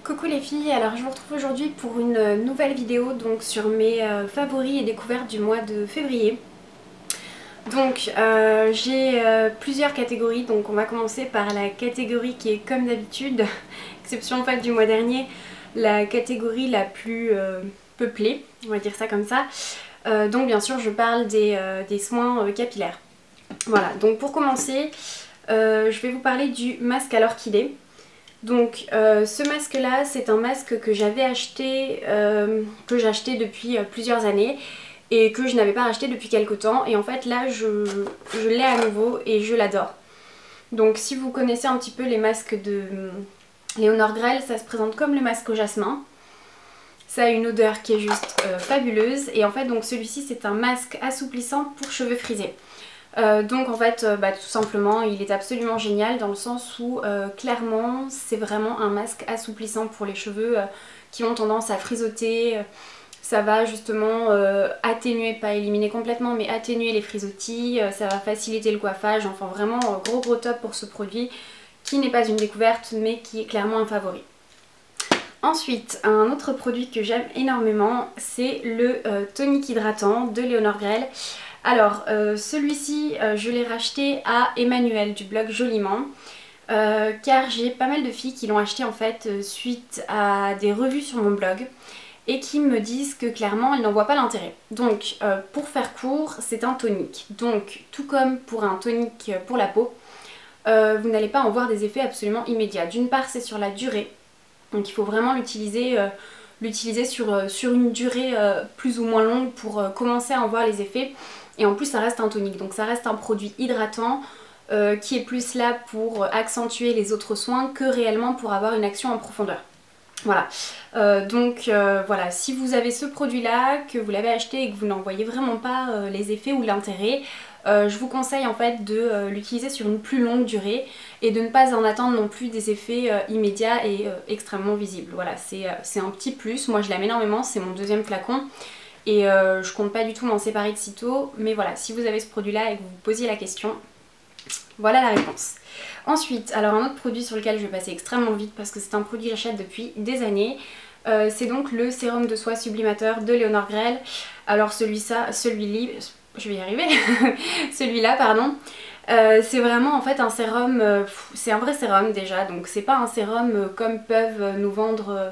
Coucou les filles, alors je vous retrouve aujourd'hui pour une nouvelle vidéo donc sur mes favoris et découvertes du mois de février. Donc j'ai plusieurs catégories, donc on va commencer par la catégorie qui est comme d'habitude, exception faite du mois dernier, la catégorie la plus peuplée, on va dire ça comme ça. Donc bien sûr je parle des soins capillaires. Voilà, donc pour commencer, je vais vous parler du masque à l'orchidée. Donc ce masque là c'est un masque que j'avais acheté, que j'ai acheté depuis plusieurs années et que je n'avais pas racheté depuis quelques temps, et en fait là je l'ai à nouveau et je l'adore. Donc si vous connaissez un petit peu les masques de Léonore Grell, ça se présente comme le masque au jasmin. Ça a une odeur qui est juste fabuleuse, et en fait donc celui-ci c'est un masque assouplissant pour cheveux frisés. Donc en fait tout simplement il est absolument génial dans le sens où clairement c'est vraiment un masque assouplissant pour les cheveux qui ont tendance à frisoter. Ça va justement atténuer, pas éliminer complètement, mais atténuer les frisottis, ça va faciliter le coiffage, enfin vraiment gros top pour ce produit qui n'est pas une découverte mais qui est clairement un favori. Ensuite, un autre produit que j'aime énormément, c'est le tonique hydratant de Léonore Grell. Alors celui-ci je l'ai racheté à Emmanuel du blog Joliment car j'ai pas mal de filles qui l'ont acheté en fait suite à des revues sur mon blog et qui me disent que clairement elles n'en voient pas l'intérêt. Donc pour faire court, c'est un tonique. Donc tout comme pour un tonique pour la peau, vous n'allez pas en voir des effets absolument immédiats. D'une part c'est sur la durée, donc il faut vraiment l'utiliser sur une durée plus ou moins longue pour commencer à en voir les effets. Et en plus ça reste un tonique, donc ça reste un produit hydratant qui est plus là pour accentuer les autres soins que réellement pour avoir une action en profondeur. Voilà, voilà, si vous avez ce produit là, que vous l'avez acheté et que vous n'en voyez vraiment pas les effets ou l'intérêt, je vous conseille en fait de l'utiliser sur une plus longue durée et de ne pas en attendre non plus des effets immédiats et extrêmement visibles. Voilà, c'est un petit plus, moi je l'aime énormément, c'est mon deuxième flacon. Et je compte pas du tout m'en séparer de sitôt, mais voilà, si vous avez ce produit là et que vous vous posiez la question, voilà la réponse. Ensuite, alors un autre produit sur lequel je vais passer extrêmement vite parce que c'est un produit que j'achète depuis des années, c'est donc le sérum de soie sublimateur de Léonore Grell. Alors celui-là, je vais y arriver, celui-là pardon, c'est vraiment en fait un sérum, c'est un vrai sérum déjà, donc c'est pas un sérum comme peuvent nous vendre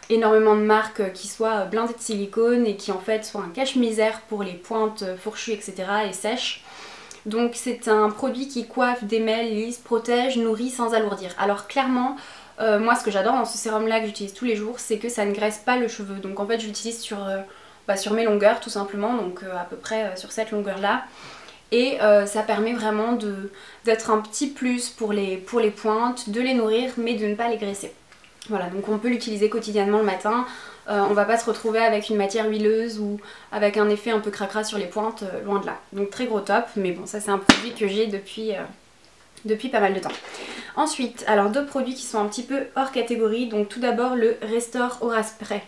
énormément de marques qui soient blindées de silicone et qui en fait soient un cache-misère pour les pointes fourchues etc. et sèches. Donc c'est un produit qui coiffe, démêle, lisse, protège, nourrit sans alourdir. Alors clairement, moi ce que j'adore dans ce sérum là que j'utilise tous les jours, c'est que ça ne graisse pas le cheveu. Donc en fait je l'utilise sur mes longueurs tout simplement, donc à peu près sur cette longueur là. Et ça permet vraiment d'être un petit plus pour les pointes, de les nourrir mais de ne pas les graisser. Voilà, donc on peut l'utiliser quotidiennement le matin, on va pas se retrouver avec une matière huileuse ou avec un effet un peu cracra sur les pointes, loin de là. Donc très gros top, mais bon ça c'est un produit que j'ai depuis pas mal de temps. Ensuite, alors deux produits qui sont un petit peu hors catégorie, donc tout d'abord le Restore Aura Spray.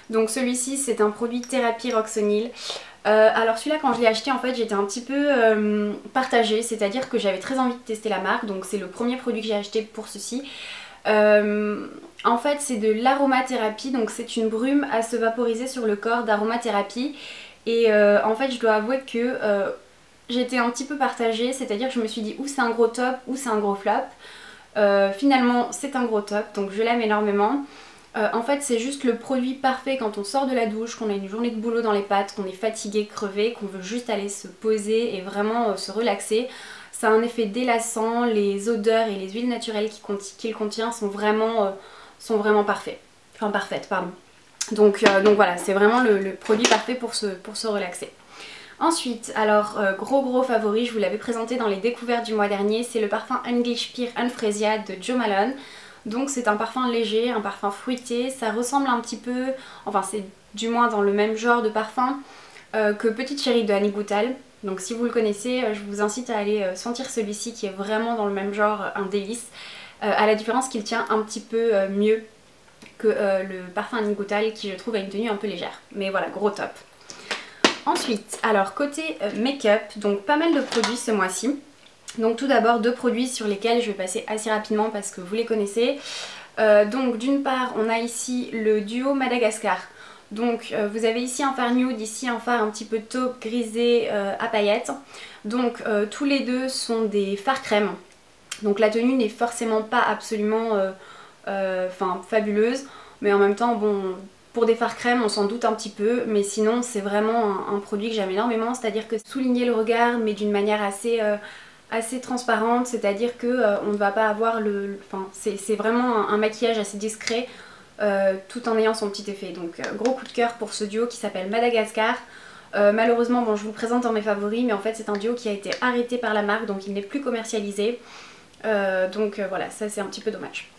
Donc celui-ci c'est un produit thérapie Roxonil. Alors celui-là quand je l'ai acheté en fait j'étais un petit peu partagée, c'est-à-dire que j'avais très envie de tester la marque, donc c'est le premier produit que j'ai acheté pour ceci. En fait c'est de l'aromathérapie, donc c'est une brume à se vaporiser sur le corps d'aromathérapie et en fait je dois avouer que j'étais un petit peu partagée, c'est-à-dire que je me suis dit ou c'est un gros top ou c'est un gros flop. Finalement c'est un gros top, donc je l'aime énormément. En fait c'est juste le produit parfait quand on sort de la douche, qu'on a une journée de boulot dans les pattes, qu'on est fatigué, crevé, qu'on veut juste aller se poser et vraiment se relaxer. Ça a un effet délassant, les odeurs et les huiles naturelles qu'il contient sont vraiment parfaits. Enfin parfaites, pardon. Donc voilà, c'est vraiment le produit parfait pour se relaxer. Ensuite, alors gros favori, je vous l'avais présenté dans les découvertes du mois dernier, c'est le parfum English Pear and Freesia de Jo Malone. Donc c'est un parfum léger, un parfum fruité, ça ressemble un petit peu, enfin c'est du moins dans le même genre de parfum que Petite Chérie de Annie Goutal. Donc si vous le connaissez, je vous incite à aller sentir celui-ci qui est vraiment dans le même genre, un délice, à la différence qu'il tient un petit peu mieux que le parfum Annie Goutal qui je trouve a une tenue un peu légère. Mais voilà, gros top. Ensuite, alors côté make-up, donc pas mal de produits ce mois-ci. Donc tout d'abord deux produits sur lesquels je vais passer assez rapidement parce que vous les connaissez. Donc d'une part on a ici le duo Madagascar. Donc vous avez ici un fard nude, ici un fard un petit peu taupe grisé à paillettes. Donc tous les deux sont des fards crème. Donc la tenue n'est forcément pas absolument fabuleuse, mais en même temps bon, pour des fards crème on s'en doute un petit peu, mais sinon c'est vraiment un produit que j'aime énormément, c'est-à-dire que souligner le regard mais d'une manière assez transparente, c'est-à-dire que on ne va pas avoir c'est vraiment un maquillage assez discret tout en ayant son petit effet. Donc gros coup de cœur pour ce duo qui s'appelle Madagascar. Malheureusement bon, je vous le présente dans mes favoris, mais en fait c'est un duo qui a été arrêté par la marque, donc il n'est plus commercialisé. Voilà, ça c'est un petit peu dommage.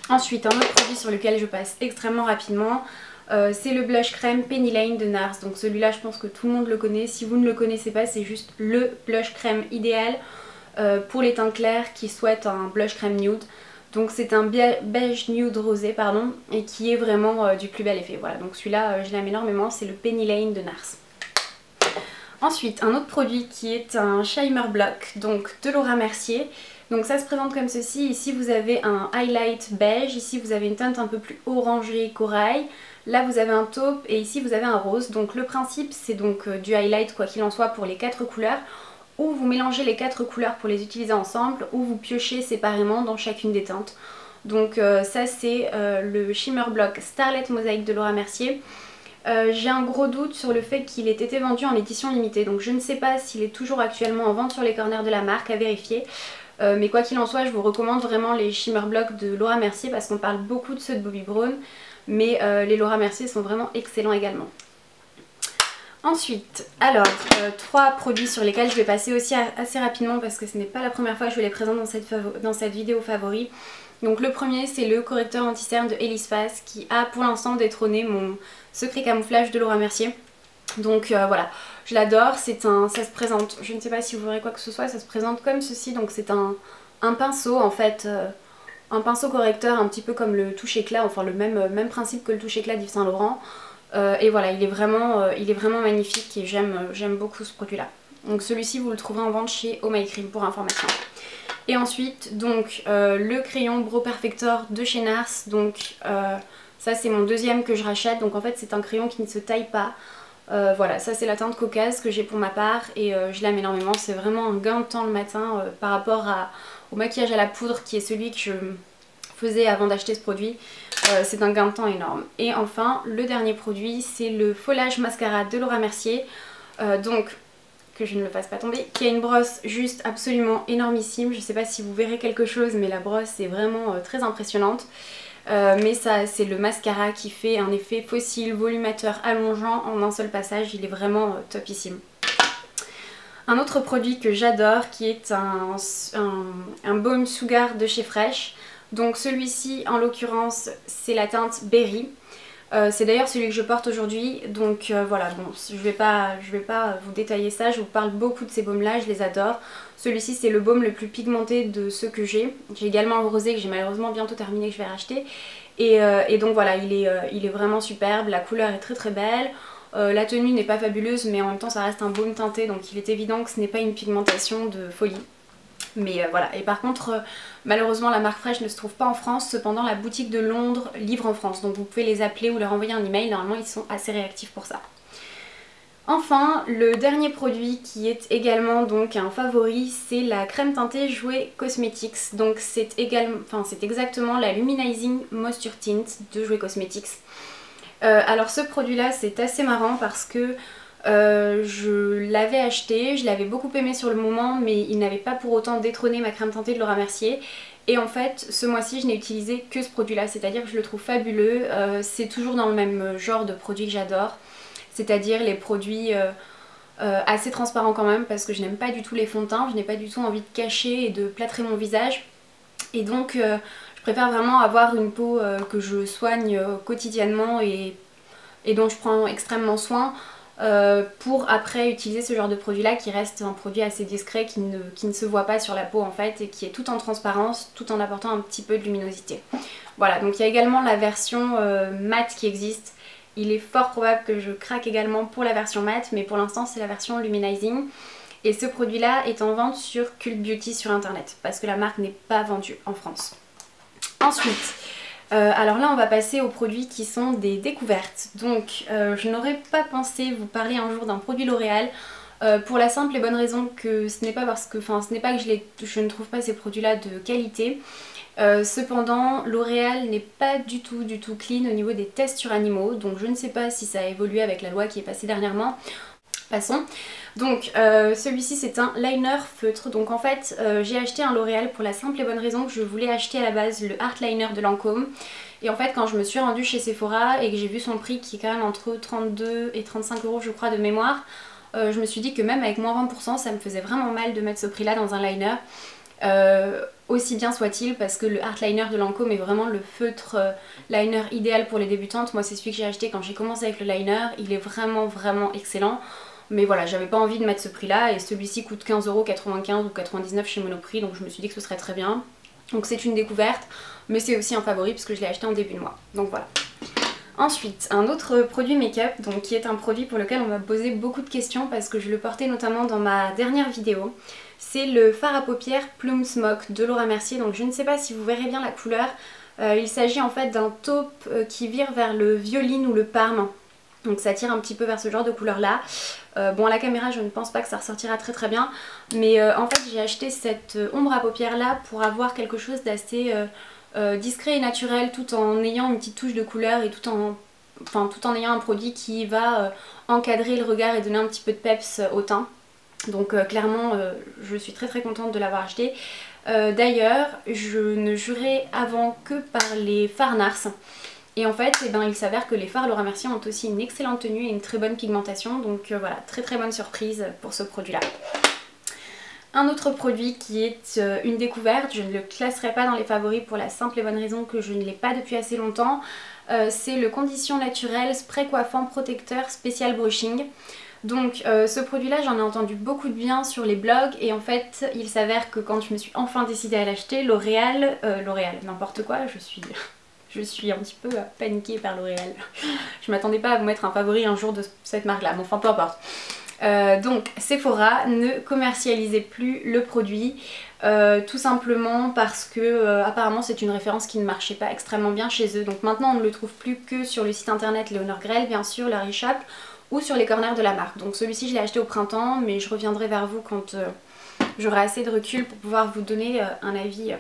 Ensuite, un autre produit sur lequel je passe extrêmement rapidement, c'est le blush crème Penny Lane de NARS. Donc celui-là je pense que tout le monde le connaît. Si vous ne le connaissez pas, c'est juste le blush crème idéal pour les teints clairs qui souhaitent un blush crème nude. Donc c'est un beige nude rosé pardon, et qui est vraiment du plus bel effet. Voilà, donc celui-là je l'aime énormément, c'est le Penny Lane de NARS. Ensuite, un autre produit qui est un Shimmer Block, donc de Laura Mercier. Donc ça se présente comme ceci. Ici vous avez un highlight beige, ici vous avez une teinte un peu plus orangée corail, là vous avez un taupe et ici vous avez un rose. Donc le principe c'est donc du highlight quoi qu'il en soit pour les 4 couleurs, ou vous mélangez les 4 couleurs pour les utiliser ensemble, ou vous piochez séparément dans chacune des teintes. Donc ça c'est le Shimmer Block Starlet Mosaic de Laura Mercier. J'ai un gros doute sur le fait qu'il ait été vendu en édition limitée, donc je ne sais pas s'il est toujours actuellement en vente sur les corners de la marque, à vérifier. Mais quoi qu'il en soit, je vous recommande vraiment les Shimmer Block de Laura Mercier parce qu'on parle beaucoup de ceux de Bobbi Brown, mais les Laura Mercier sont vraiment excellents également. Ensuite, alors, 3 produits sur lesquels je vais passer aussi assez rapidement parce que ce n'est pas la première fois que je les présente dans cette vidéo favori. Donc le premier c'est le correcteur anti-cerne de Elise Face qui a pour l'instant détrôné mon secret camouflage de Laura Mercier. Donc voilà, je l'adore, ça se présente, je ne sais pas si vous verrez quoi que ce soit, ça se présente comme ceci. Donc c'est un pinceau en fait, un pinceau correcteur un petit peu comme le touche éclat, enfin le même principe que le touche éclat d'Yves Saint Laurent. Et voilà, il est vraiment magnifique et j'aime beaucoup ce produit là. Donc celui-ci vous le trouverez en vente chez Oh My Cream pour information. Et ensuite donc le crayon Brow Perfector de chez NARS. Donc ça c'est mon deuxième que je rachète. Donc en fait c'est un crayon qui ne se taille pas. Voilà, ça c'est la teinte Caucase que j'ai pour ma part et je l'aime énormément. C'est vraiment un gain de temps le matin par rapport au maquillage à la poudre qui est celui que je faisais avant d'acheter ce produit. C'est un gain de temps énorme. Et enfin le dernier produit c'est le Foliage Mascara de Laura Mercier. Donc que je ne le fasse pas tomber, qui a une brosse juste absolument énormissime. Je ne sais pas si vous verrez quelque chose mais la brosse est vraiment très impressionnante. Mais ça c'est le mascara qui fait un effet fossile, volumateur, allongeant en un seul passage, il est vraiment topissime. Un autre produit que j'adore qui est un baume Sugar de chez Fresh. Donc celui-ci en l'occurrence c'est la teinte Berry. C'est d'ailleurs celui que je porte aujourd'hui, donc voilà, bon, je vais pas vous détailler ça, je vous parle beaucoup de ces baumes là, je les adore. Celui-ci c'est le baume le plus pigmenté de ceux que j'ai. J'ai également le rosé que j'ai malheureusement bientôt terminé, que je vais racheter. Et donc voilà, il est vraiment superbe, la couleur est très belle. La tenue n'est pas fabuleuse mais en même temps ça reste un baume teinté, donc il est évident que ce n'est pas une pigmentation de folie. Mais voilà, et par contre malheureusement la marque Fresh ne se trouve pas en France, cependant la boutique de Londres livre en France, donc vous pouvez les appeler ou leur envoyer un email, normalement ils sont assez réactifs pour ça. Enfin, le dernier produit qui est également donc un favori, c'est la crème teintée Jouer Cosmetics. Donc c'est exactement la Luminizing Moisture Tint de Jouer Cosmetics. Alors ce produit là c'est assez marrant parce que je l'avais acheté, je l'avais beaucoup aimé sur le moment mais il n'avait pas pour autant détrôné ma crème teintée de Laura Mercier. Et en fait ce mois-ci je n'ai utilisé que ce produit là, c'est-à-dire que je le trouve fabuleux. C'est toujours dans le même genre de produit que j'adore, c'est-à-dire les produits assez transparents quand même parce que je n'aime pas du tout les fonds de teint, je n'ai pas du tout envie de cacher et de plâtrer mon visage. Et donc je préfère vraiment avoir une peau que je soigne quotidiennement et dont je prends extrêmement soin. Pour après utiliser ce genre de produit là qui reste un produit assez discret qui ne se voit pas sur la peau en fait et qui est tout en transparence tout en apportant un petit peu de luminosité. Voilà, donc il y a également la version mat qui existe. Il est fort probable que je craque également pour la version mat, mais pour l'instant c'est la version Luminizing. Et ce produit là est en vente sur Cult Beauty sur internet parce que la marque n'est pas vendue en France. Ensuite Alors là on va passer aux produits qui sont des découvertes. Donc je n'aurais pas pensé vous parler un jour d'un produit L'Oréal pour la simple et bonne raison que ce n'est pas parce que, enfin ce n'est pas que je ne trouve pas ces produits là de qualité. Cependant L'Oréal n'est pas du tout clean au niveau des tests sur animaux, donc je ne sais pas si ça a évolué avec la loi qui est passée dernièrement. Passons. Donc celui-ci c'est un liner feutre, donc en fait j'ai acheté un L'Oréal pour la simple et bonne raison que je voulais acheter à la base le Art Liner de Lancôme, et en fait quand je me suis rendue chez Sephora et que j'ai vu son prix qui est quand même entre 32 et 35 € je crois de mémoire, je me suis dit que même avec moins 20% ça me faisait vraiment mal de mettre ce prix là dans un liner. Aussi bien soit-il, parce que le Art Liner de Lancôme est vraiment le feutre liner idéal pour les débutantes. Moi c'est celui que j'ai acheté quand j'ai commencé avec le liner, il est vraiment excellent. Mais voilà, j'avais pas envie de mettre ce prix là et celui-ci coûte 15,95 € ou 99 chez Monoprix, donc je me suis dit que ce serait très bien. Donc c'est une découverte, mais c'est aussi un favori parce que je l'ai acheté en début de mois, donc voilà. Ensuite, un autre produit make-up, donc qui est un produit pour lequel on m'a posé beaucoup de questions parce que je le portais notamment dans ma dernière vidéo. C'est le fard à paupières Plume Smoke de Laura Mercier, donc je ne sais pas si vous verrez bien la couleur. Il s'agit en fait d'un taupe qui vire vers le violine ou le parme. Donc ça tire un petit peu vers ce genre de couleur là. Bon à la caméra je ne pense pas que ça ressortira très bien, mais en fait j'ai acheté cette ombre à paupières là pour avoir quelque chose d'assez discret et naturel tout en ayant une petite touche de couleur et tout en ayant un produit qui va encadrer le regard et donner un petit peu de peps au teint. Donc clairement je suis très contente de l'avoir acheté. D'ailleurs je ne jurais avant que par les fards NARS. Et en fait, il s'avère que les fards Laura Mercier ont aussi une excellente tenue et une très bonne pigmentation. Donc voilà, très bonne surprise pour ce produit-là. Un autre produit qui est une découverte, je ne le classerai pas dans les favoris pour la simple et bonne raison que je ne l'ai pas depuis assez longtemps. C'est le Condition Naturelle Spray Coiffant Protecteur Spécial Brushing. Donc ce produit là j'en ai entendu beaucoup de bien sur les blogs et en fait il s'avère que quand je me suis enfin décidée à l'acheter, L'Oréal, n'importe quoi, je suis un petit peu paniquée par L'Oréal. Je m'attendais pas à vous mettre un favori un jour de cette marque là, mais enfin peu importe. Donc Sephora ne commercialisait plus le produit tout simplement parce que apparemment c'est une référence qui ne marchait pas extrêmement bien chez eux. Donc maintenant on ne le trouve plus que sur le site internet Léonore Grell bien sûr, Larry Shop, ou sur les corners de la marque. Donc celui-ci je l'ai acheté au printemps, mais je reviendrai vers vous quand j'aurai assez de recul pour pouvoir vous donner un avis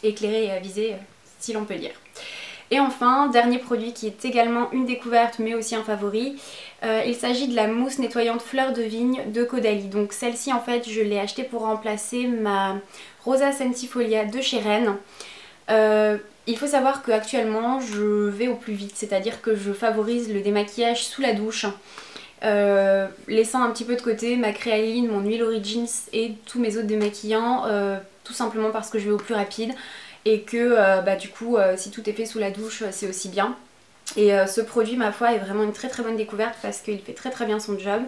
éclairé et avisé si l'on peut dire. Et enfin, dernier produit qui est également une découverte mais aussi un favori, il s'agit de la mousse nettoyante fleur de vigne de Caudalie. Donc celle-ci en fait je l'ai achetée pour remplacer ma Rosa Sentifolia de chez Rennes. Il faut savoir qu'actuellement je vais au plus vite, c'est-à-dire que je favorise le démaquillage sous la douche. Laissant un petit peu de côté ma créaline, mon huile Origins et tous mes autres démaquillants, tout simplement parce que je vais au plus rapide. Et que du coup si tout est fait sous la douche c'est aussi bien. Et ce produit ma foi est vraiment une très bonne découverte parce qu'il fait très bien son job.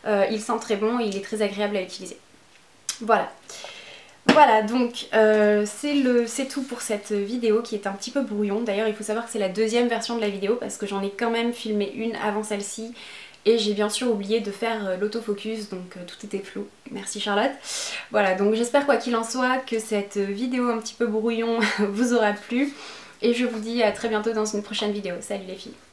Il sent très bon et il est très agréable à utiliser. Voilà. Voilà donc c'est tout pour cette vidéo qui est un petit peu brouillon. D'ailleurs il faut savoir que c'est la deuxième version de la vidéo parce que j'en ai quand même filmé une avant celle-ci. Et j'ai bien sûr oublié de faire l'autofocus, donc tout était flou. Merci Charlotte. Voilà, donc j'espère quoi qu'il en soit que cette vidéo un petit peu brouillon vous aura plu. Et je vous dis à très bientôt dans une prochaine vidéo. Salut les filles!